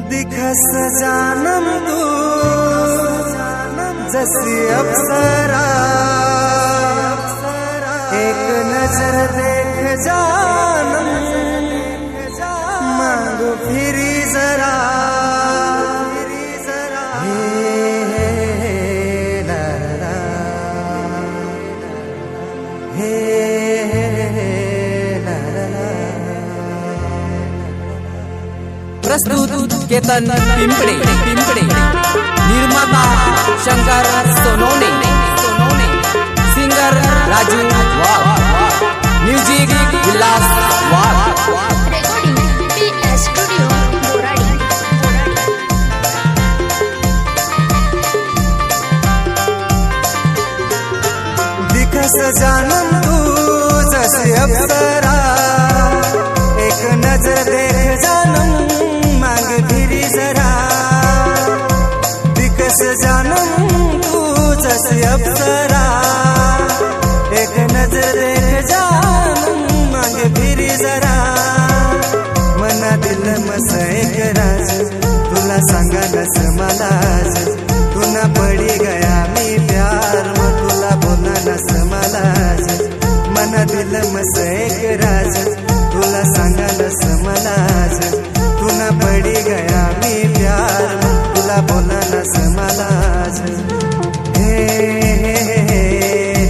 दिखस जानम तू जसी अप्सरा, एक नजर देख जानम मांगो फिरी जरा। प्रस्तुत केतन पिंपळे, निर्माता Shankar Sonone, singer Raju Wagh, music Vilas Wagh. Recording PS studio Boradi. दिखस जानम तू जैसे अप्सरा, एक नजर देख जानम मांग फिरी जरा। दिखस जानम तू जैसे अप्सरा, एक नजर देख जानम मांग फिरी जरा। मना दिल मस एक राज, तुला सांगा नस मलाज, तू ना पडी गया मी प्यार मग तुला बोला नस मलाज। मना दिल मस एक राज, तुला सांगा नस मलाज, तू ना पडी गया मी प्यार मग तुला बोला नस मलाज। हे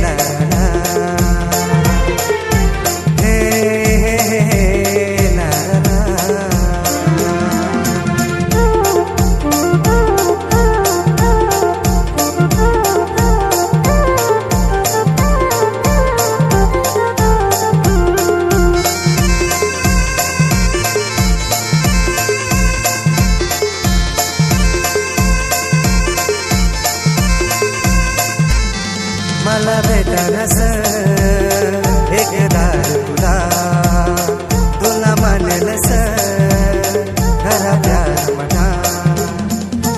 ना ना, हे ना ना। मला भेटनस एक दार तुला, तुला मानेलस खरा प्यार म्हणा।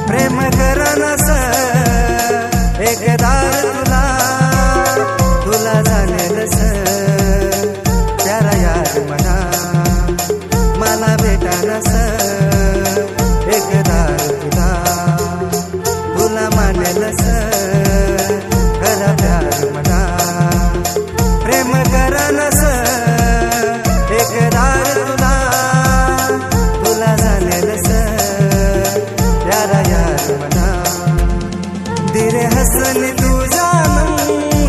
प्रेम करनस एक दार तुला, तुला जाणेलस प्यारा यार म्हणा। मला भेटनस एक दार तुला, तुला मानेलस खरा प्यार म्हणा। प्रेम करनस एक दार तुला, तुला जाणेलस प्यारा यार म्हणा। दिरे हसनी तू जानम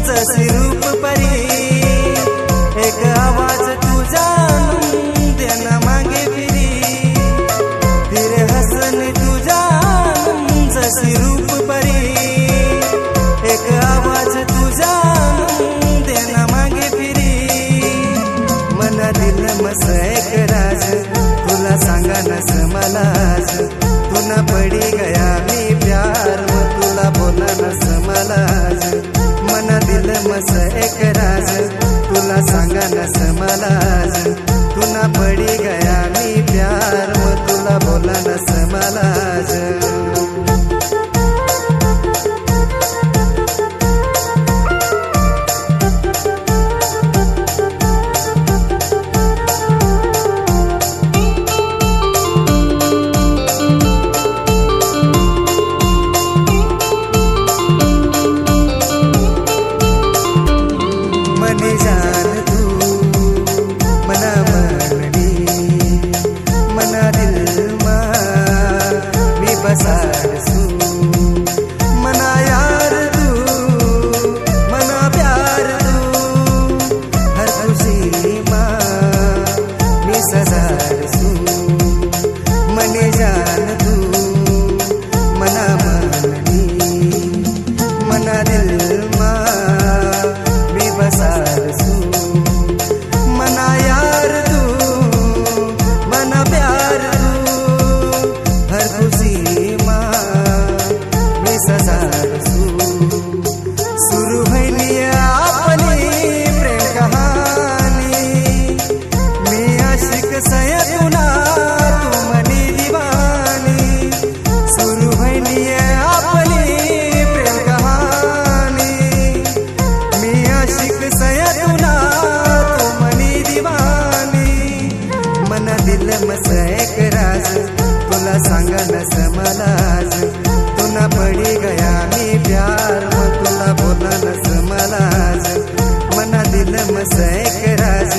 जशी रूप परी, एक आवाज तू जानम देना मागे फिरी। दिरे हसनी तू जानम जशी रूप परी, एक आवाज तू जानम देना मागे फिरी। मना दिल मस एक राज, तुला सांगा नस मलाज, तू ना पडी गया मी प्यार मग तुला बोला नस मलाज। मना दिल मस एक राज, तुला सांगा नस मलाज, तू ना पडी गया मी प्यार मग तुला बोला नस मलाज। मनी जान तू मना मननी, मना दिल मा मी बसारसू। मना यार तू मना प्यार तू, हर खुशी मा मी सजारसू। मनी जान तू मना मननी, मना दिल मा मी बसारसू। मना यार तू मना प्यार तू, हर खुशी मा मी सजारसू। सुरू भैली आपली प्रेम कहानी, मी आशिक सय तुला तू मनी दिवानी। सुरू भैली आपली प्रेम कहानी, मी आशिक सय तुला तू मनी दिवानी। मना दिल मस एक राज, तुला सांगा नस मलाज, तुना पडी गया मी प्यार, मग तुला बोला नस मलाज, मना दिल मस एक राज,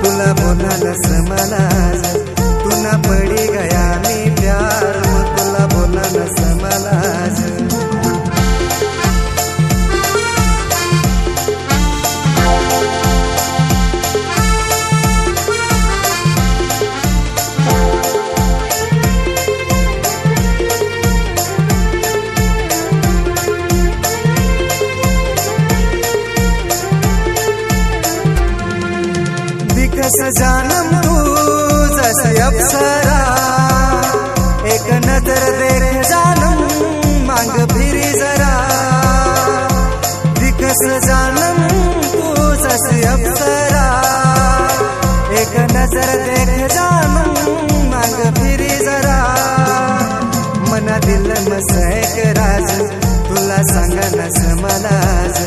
तुला बोला नस मलाज, तुना पडी गया मी प्यार, मग तुला बोला नस मलाज. दिखस जानम तू जैसे अप्सरा, एक नजर देख जानम मांग फिरी जरा, दिखस जानम तू जैसे अप्सरा, एक नजर देख जानम मांग फिरी जरा, मना दिल मस एक राज, तुला सांगा नस मलाज,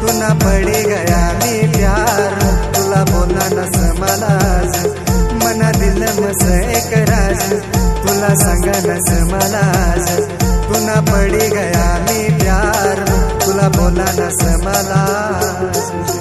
तुना पडी गया मी प्यार, तुला बोला नस मलाज, मना दिल मस एक राज, तुला सांगा नस मलाज, तुना पडी गया मी प्यार, तुला बोला नस मलाज.